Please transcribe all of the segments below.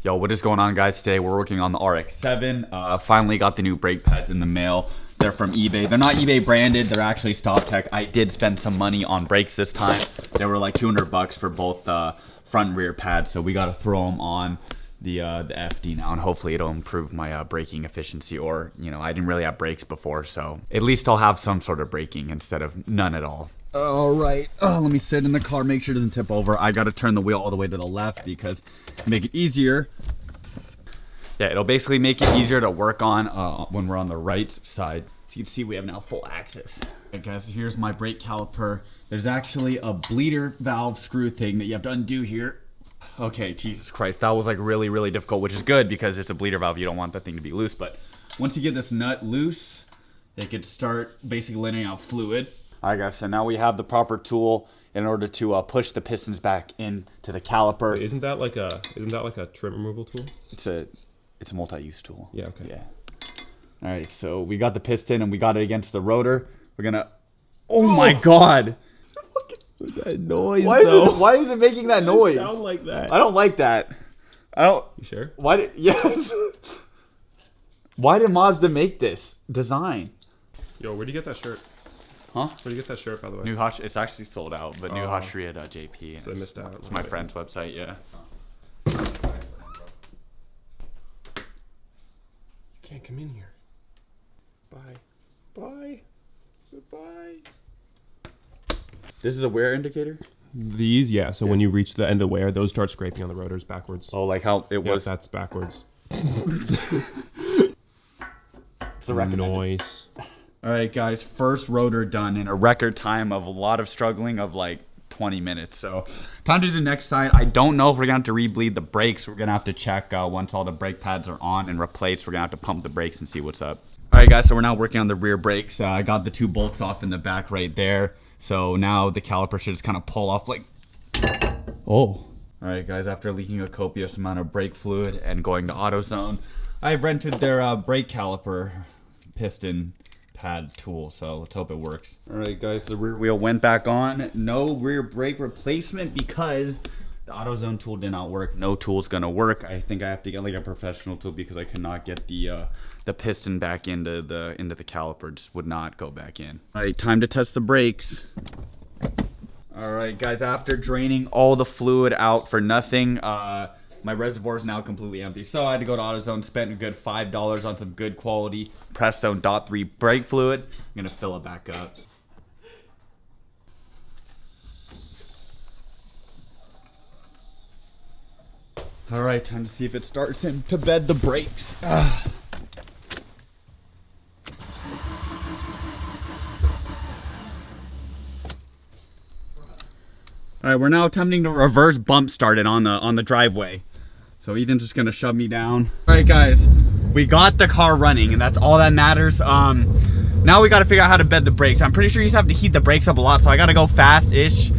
Yo, what is going on, guys? Today we're working on the RX-7. Finally got the new brake pads in the mail. They're from eBay. They're not eBay branded. They're actually StopTech. I did spend some money on brakes this time. They were like 200 bucks for both front and rear pads. So we got to throw them on the FD now, and hopefully it'll improve my braking efficiency. Or, you know, I didn't really have brakes before, so at least I'll have some sort of braking instead of none at all. All right, let me sit in the car, make sure it doesn't tip over. I got to turn the wheel all the way to the left because make it easier. Yeah, it'll basically make it easier to work on when we're on the right side. So you can see we have now full access. Okay, guys, so here's my brake caliper. There's actually a bleeder valve screw thing that you have to undo here. Okay, Jesus Christ, that was like really difficult, which is good because it's a bleeder valve. You don't want that thing to be loose, but once you get this nut loose, it could start basically letting out fluid. All right, guys, so now we have the proper tool in order to push the pistons back into the caliper. Wait, isn't that like a trim removal tool? It's a multi-use tool. Yeah, okay. Yeah. All right, so we got the piston and we got it against the rotor. We're gonna, oh my God. That noise, why is it making that noise? It sound like that. I don't like that. I don't. You sure? Yes. Why did Mazda make this design? Yo, where'd you get that shirt? Huh? Where'd you get that shirt, by the way? New Hush, it's actually sold out, but New Hushery at JP. So I missed out. It's my friend's website, yeah. You can't come in here. Bye. Bye. Goodbye. This is a wear indicator? These, yeah. So when you reach the end of wear, those start scraping on the rotors backwards. Oh, like how it was? Yes, that's backwards. It's a recommended noise. All right, guys, first rotor done in a record time of a lot of struggling of like 20 minutes. So time to do the next side. I don't know if we're gonna have to rebleed the brakes. We're gonna have to check once all the brake pads are on and replaced. We're gonna have to pump the brakes and see what's up. All right, guys, so we're now working on the rear brakes. I got the two bolts off in the back right there. So now the caliper should just kind of pull off like, oh. All right, guys, after leaking a copious amount of brake fluid and going to AutoZone, I rented their brake caliper piston pad tool, so let's hope it works. All right, guys, the rear wheel went back on. No rear brake replacement because the AutoZone tool did not work. No tool's gonna work. I think I have to get like a professional tool because I could not get the piston back into the caliper. Just would not go back in. All right, time to test the brakes. All right, guys, after draining all the fluid out for nothing, my reservoir is now completely empty. So I had to go to AutoZone, spent a good $5 on some good quality Prestone .3 brake fluid. I'm gonna fill it back up. All right, time to see if it starts in to bed the brakes. All right, we're now attempting to reverse bump start it on the driveway. So Ethan's just gonna shove me down. All right, guys, we got the car running, and that's all that matters. Now we gotta figure out how to bed the brakes. I'm pretty sure you just have to heat the brakes up a lot, so I gotta go fast-ish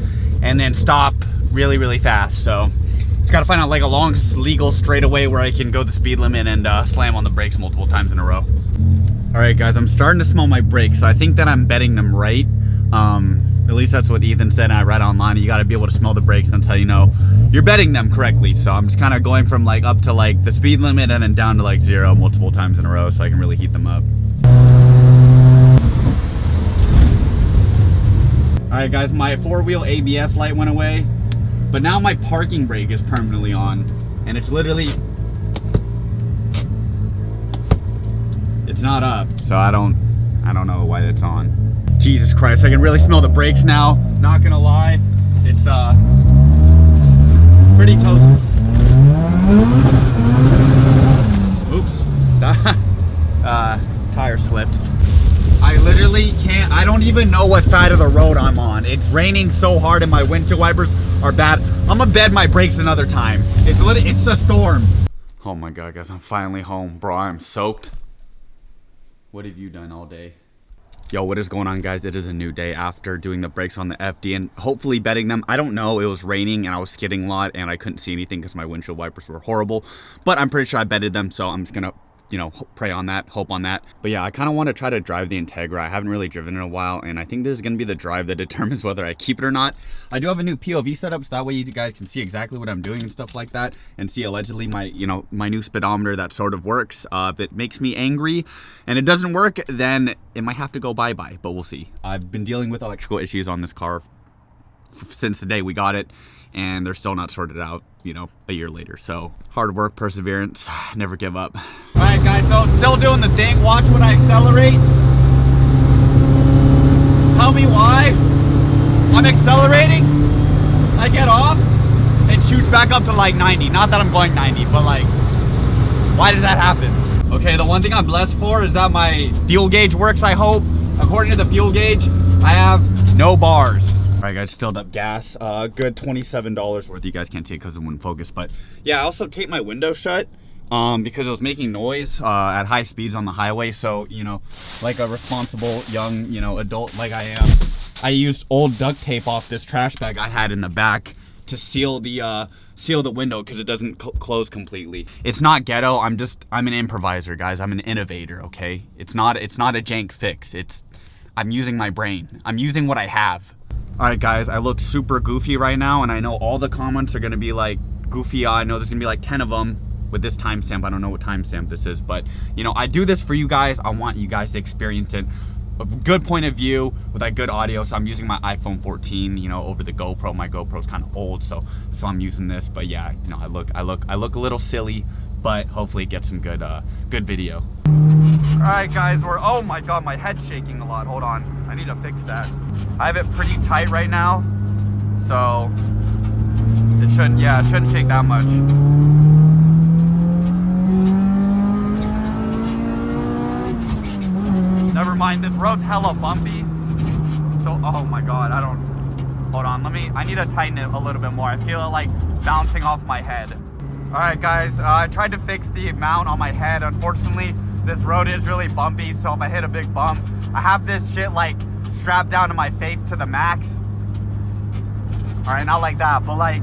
and then stop really fast. So just gotta find out like a long legal straightaway where I can go the speed limit and slam on the brakes multiple times in a row. All right, guys, I'm starting to smell my brakes, so I think that I'm bedding them right. At least that's what Ethan said, and I read online. You got to be able to smell the brakes. That's how you know you're bedding them correctly. So I'm just kind of going from like up to like the speed limit and then down to like 0 multiple times in a row so I can really heat them up. All right, guys, my 4-wheel ABS light went away, but now my parking brake is permanently on, and it's literally, it's It's not up, so I don't know why it's on. Jesus Christ, I can really smell the brakes now. Not gonna lie, it's pretty toasty. Oops, tire slipped. I literally can't, I don't even know what side of the road I'm on. It's raining so hard and my windshield wipers are bad. I'm gonna bed my brakes another time. It's a storm. Oh my God, guys, I'm finally home. Bro, I'm soaked. What have you done all day? Yo, what is going on, guys? It is a new day after doing the brakes on the FD and hopefully bedding them. I don't know, it was raining and I was skidding a lot and I couldn't see anything because my windshield wipers were horrible, but I'm pretty sure I bedded them, so I'm just gonna, you know, pray on that, hope on that. But yeah, I kind of want to try to drive the Integra. I haven't really driven in a while, and I think this is going to be the drive that determines whether I keep it or not. I do have a new POV setup, so that way you guys can see exactly what I'm doing and stuff like that, and see allegedly my, you know, my new speedometer that sort of works. If it makes me angry and it doesn't work, then it might have to go bye-bye, but we'll see. I've been dealing with electrical issues on this car since the day we got it, and they're still not sorted out, you know, a year later. So hard work, perseverance, never give up. All right, guys, so I'm still doing the thing. Watch when I accelerate. Tell me why I'm accelerating, I get off, and shoots back up to like 90. Not that I'm going 90, but like, why does that happen? Okay, the one thing I'm blessed for is that my fuel gauge works, I hope. According to the fuel gauge, I have no bars. All right, guys, filled up gas. Good $27 worth. You guys can't see it because it wouldn't focus, but yeah, I also taped my window shut because it was making noise at high speeds on the highway. So, you know, like a responsible young, you know, adult like I am, I used old duct tape off this trash bag I had in the back to seal the window because it doesn't close completely. It's not ghetto. I'm an improviser, guys. I'm an innovator. Okay, it's not a jank fix. I'm using my brain. I'm using what I have. All right, guys, I look super goofy right now, and I know all the comments are gonna be like, goofy, I know there's gonna be like 10 of them with this timestamp. I don't know what timestamp this is, but you know, I do this for you guys. I want you guys to experience it. A good point of view with like good audio, so I'm using my iPhone 14, you know, over the GoPro. My GoPro's kind of old, so I'm using this. But yeah, you know, I look a little silly, but hopefully it gets some good video. All right, guys, oh my God, my head's shaking a lot. Hold on, I need to fix that. I have it pretty tight right now, so it shouldn't shake that much. Never mind, this road's hella bumpy. So, oh my God, hold on, I need to tighten it a little bit more. I feel it like bouncing off my head. All right, guys, I tried to fix the mount on my head. Unfortunately, this road is really bumpy, so if I hit a big bump, I have this shit like strapped down to my face to the max. All right, not like that, but like,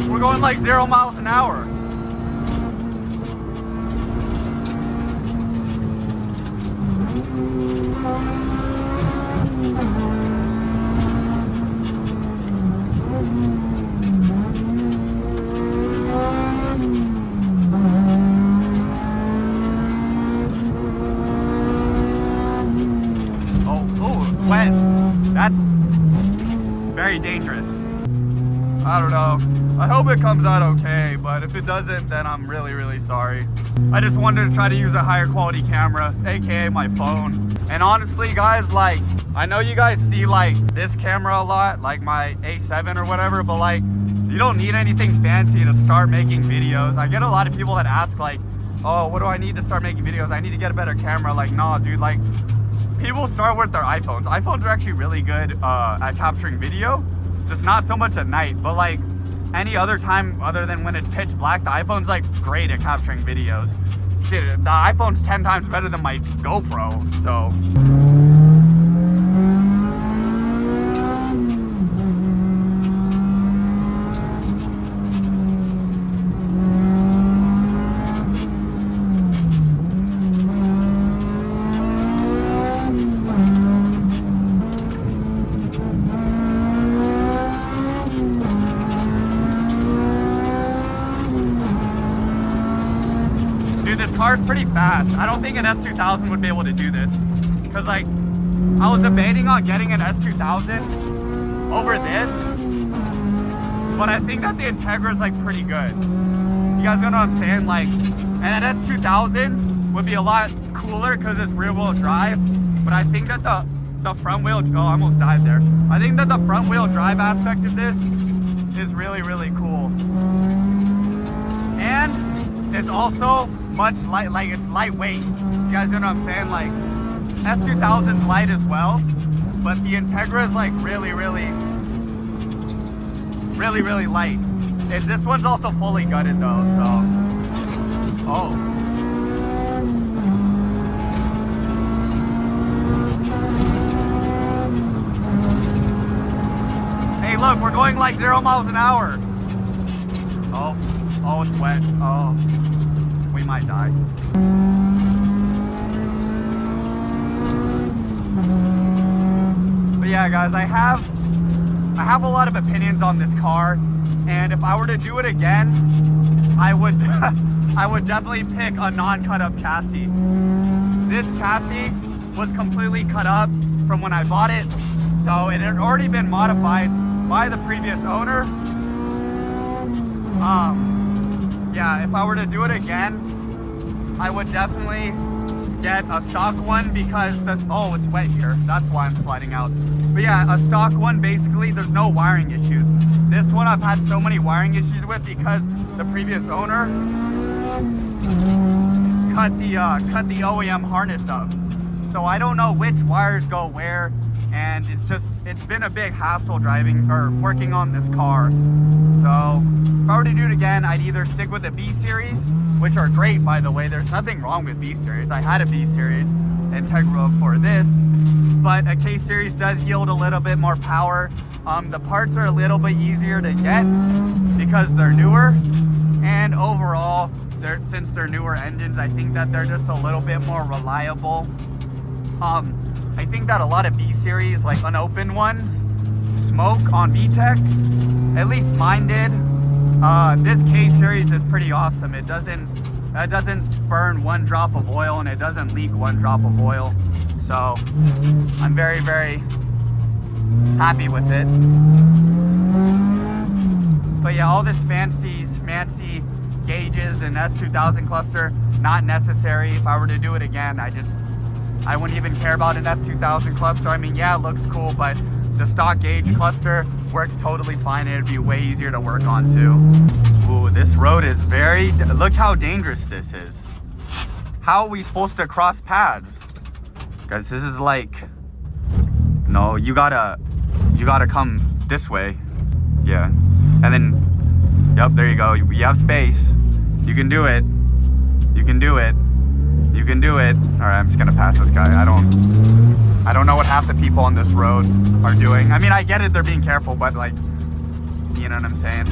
we're going like 0 miles an hour. Oh, wet. That's very dangerous. I don't know. I hope it comes out okay, but if it doesn't, then I'm really, really sorry. I just wanted to try to use a higher quality camera, aka my phone. And honestly, guys, like, I know you guys see like this camera a lot, like my A7 or whatever, but like, you don't need anything fancy to start making videos. I get a lot of people that ask like, oh, what do I need to start making videos? I need to get a better camera. Like, nah, dude, like, people start with their iPhones. iPhones are actually really good at capturing video, just not so much at night, but like, any other time other than when it's pitch black, the iPhone's like great at capturing videos. shit, the iPhone's 10 times better than my GoPro, so. Dude, this car's pretty fast. I don't think an S2000 would be able to do this. Cause like, I was debating on getting an S2000 over this, but I think that the Integra is like pretty good. You guys know what I'm saying? Like, and an S2000 would be a lot cooler cause it's rear wheel drive, but I think that the front wheel, oh, I almost died there. I think that the front wheel drive aspect of this is really, really cool. And it's also much light, like it's lightweight. You guys know what I'm saying? Like S2000's light as well, but the Integra is like really, really light. And this one's also fully gutted though, so. Oh. Hey look, we're going like 0 miles an hour. Oh, oh, it's wet. Oh. We might die. But yeah, guys, I have a lot of opinions on this car, and if I were to do it again, I would I would definitely pick a non-cut up chassis. This chassis was completely cut up from when I bought it, so it had already been modified by the previous owner. Yeah, if I were to do it again, I would definitely get a stock one because this, oh, it's wet here. That's why I'm sliding out. But yeah, a stock one, basically, there's no wiring issues. This one I've had so many wiring issues with because the previous owner cut the OEM harness up. So I don't know which wires go where, and it's been a big hassle driving or working on this car. So if I were to do it again, I'd either stick with the B series, which are great, by the way. There's nothing wrong with B series. I had a B series Integra for this, but a K series does yield a little bit more power. The parts are a little bit easier to get because they're newer, and overall, since they're newer engines, I think that they're just a little bit more reliable. I think that a lot of B series, like unopened ones, smoke on VTEC. At least mine did. This K series is pretty awesome. It doesn't burn 1 drop of oil, and it doesn't leak 1 drop of oil. So I'm very, very happy with it. But yeah, all this fancy gauges and S2000 cluster, not necessary. If I were to do it again, I wouldn't even care about an S2000 cluster. I mean, yeah, it looks cool, but the stock gauge cluster works totally fine. It'd be way easier to work on too. Ooh, this road is look how dangerous this is. How are we supposed to cross paths? Guys, this is like, no, you gotta come this way. Yeah, and then, yep, there you go. You have space. You can do it. You can do it. You can do it. All right, I'm just gonna pass this guy. I don't know what half the people on this road are doing. I mean, I get it, they're being careful, but like, you know what I'm saying?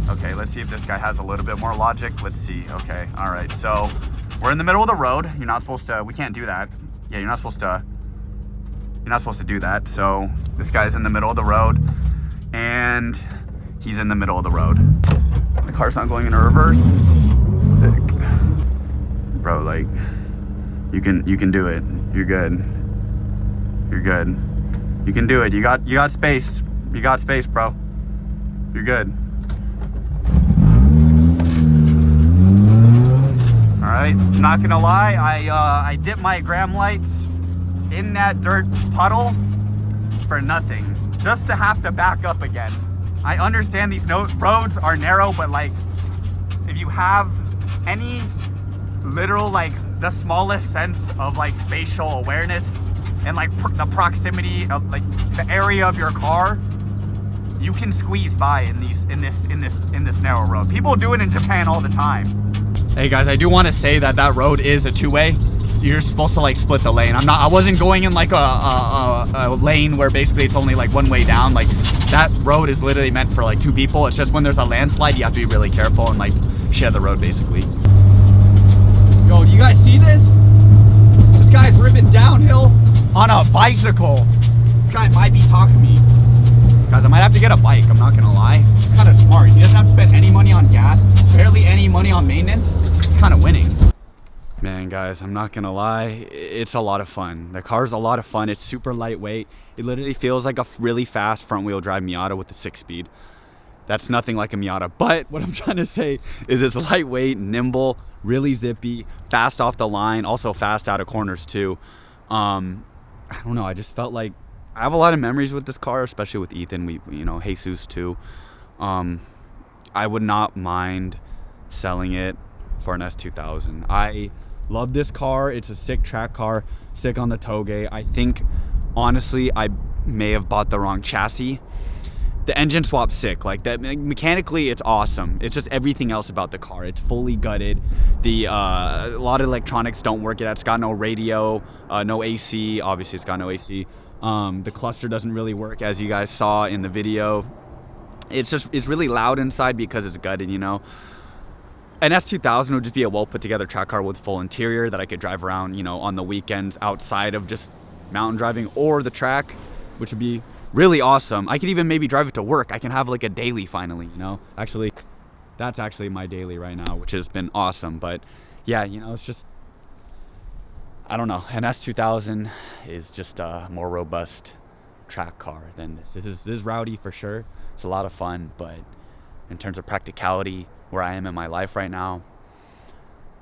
Okay, let's see if this guy has a little bit more logic. Let's see. Okay, all right. So we're in the middle of the road. You're not supposed to. We can't do that. Yeah, you're not supposed to do that. So this guy's in the middle of the road, and he's in the middle of the road. The car's not going in reverse. Sick. Bro, like, you can do it. You're good. You're good. You can do it. You got space. You got space, bro. You're good. All right. Not gonna lie, I dipped my gram lights in that dirt puddle for nothing, just to have to back up again. I understand these roads are narrow, but like, if you have any literal, like, the smallest sense of like spatial awareness and like the proximity of like the area of your car, you can squeeze by in this narrow road. People do it in Japan all the time. Hey guys, I do want to say that that road is a two-way. You're supposed to like split the lane. I wasn't going in like a lane where basically it's only like one way down. Like that road is literally meant for like two people. It's just when there's a landslide, you have to be really careful and like share the road basically. Yo, do you guys see this? This guy's ripping downhill on a bicycle. This guy might be talking to me. Guys, I might have to get a bike, I'm not gonna lie. It's kind of smart. He doesn't have to spend any money on gas, barely any money on maintenance. It's kind of winning. Man, guys, I'm not gonna lie, it's a lot of fun. The car's a lot of fun. It's super lightweight. It literally feels like a really fast front-wheel drive Miata with a 6-speed. That's nothing like a Miata, but what I'm trying to say is it's lightweight, nimble, really zippy, fast off the line, also fast out of corners too. I don't know, I just felt like I have a lot of memories with this car, especially with Ethan. We you know, Jesus too. I would not mind selling it for an S2000. I love this car. It's a sick track car, sick on the toge. I think honestly I may have bought the wrong chassis. The engine swap's sick. Like that, mechanically it's awesome. It's just everything else about the car. It's fully gutted. The a lot of electronics don't work. It's got no radio, no AC. Obviously it's got no AC. The cluster doesn't really work, as you guys saw in the video. It's really loud inside because it's gutted, you know. An S2000 would just be a well put together track car with full interior that I could drive around, you know, on the weekends outside of just mountain driving or the track, which would be really awesome. I could even maybe drive it to work. I can have like a daily finally, you know. Actually, that's actually my daily right now, which has been awesome. But yeah, you know, it's just, I don't know. An S2000 is just a more robust track car than this. This is rowdy for sure. It's a lot of fun, but in terms of practicality, where I am in my life right now,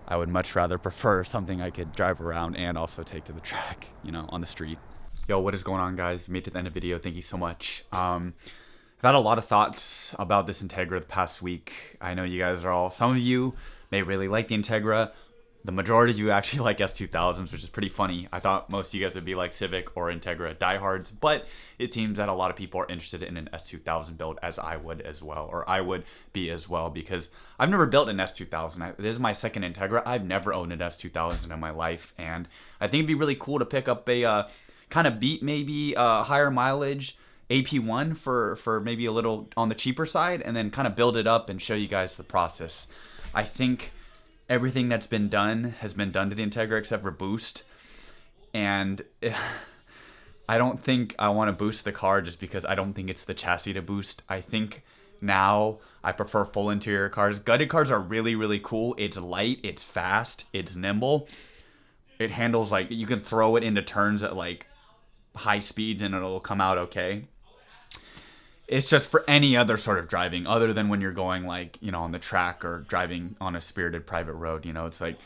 I would much rather prefer something I could drive around and also take to the track, you know, on the street. Yo, what is going on, guys? If you made it to the end of the video, thank you so much. I've had a lot of thoughts about this Integra the past week. I know you guys are all, some of you may really like the Integra. The majority of you actually like S2000s, which is pretty funny. I thought most of you guys would be like Civic or Integra diehards, but it seems that a lot of people are interested in an S2000 build, as I would as well, or I would be as well, because I've never built an S2000. This is my second Integra. I've never owned an S2000 in my life, and I think it'd be really cool to pick up a kind of beat maybe higher mileage AP1 for maybe a little on the cheaper side, and then kind of build it up and show you guys the process. I think everything that's been done has been done to the Integra except for boost. And I don't think I want to boost the car just because I don't think it's the chassis to boost. I think now I prefer full interior cars. Gutted cars are really, really cool. It's light, it's fast, it's nimble. It handles, like, you can throw it into turns at like high speeds and it'll come out okay. It's just for any other sort of driving other than when you're going, like, you know, on the track or driving on a spirited private road, you know. It's like,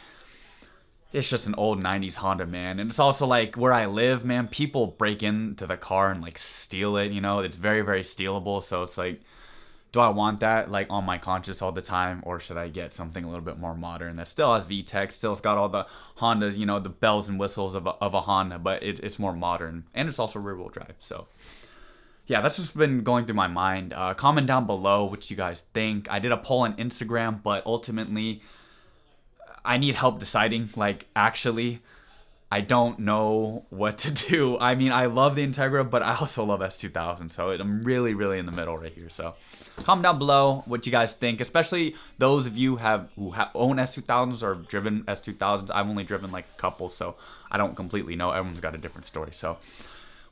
it's just an old 90s Honda, man. And it's also like where I live, man, people break into the car and like steal it, you know. It's very, very stealable. So it's like, do I want that like on my conscience all the time, or should I get something a little bit more modern that still has VTEC, still's got all the Hondas, you know, the bells and whistles of a Honda, but it's more modern, and it's also rear wheel drive. So yeah, that's just been going through my mind. Comment down below what you guys think. I did a poll on Instagram, but ultimately I need help deciding. Like, actually, I don't know what to do. I mean, I love the Integra, but I also love S2000. So I'm really, really in the middle right here. So comment down below what you guys think, especially those of you who own S2000s or have driven S2000s. I've only driven like a couple, so I don't completely know. Everyone's got a different story. So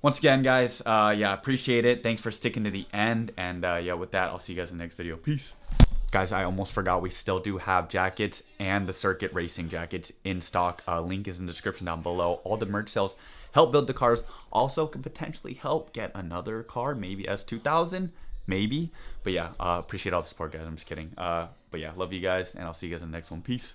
once again, guys, yeah, appreciate it. Thanks for sticking to the end. And yeah, with that, I'll see you guys in the next video. Peace. Guys, I almost forgot, we still do have jackets and the circuit racing jackets in stock. Link is in the description down below. All the merch sales help build the cars. Also could potentially help get another car, maybe S2000, maybe. But yeah, appreciate all the support, guys. I'm just kidding. But yeah, love you guys, and I'll see you guys in the next one. Peace.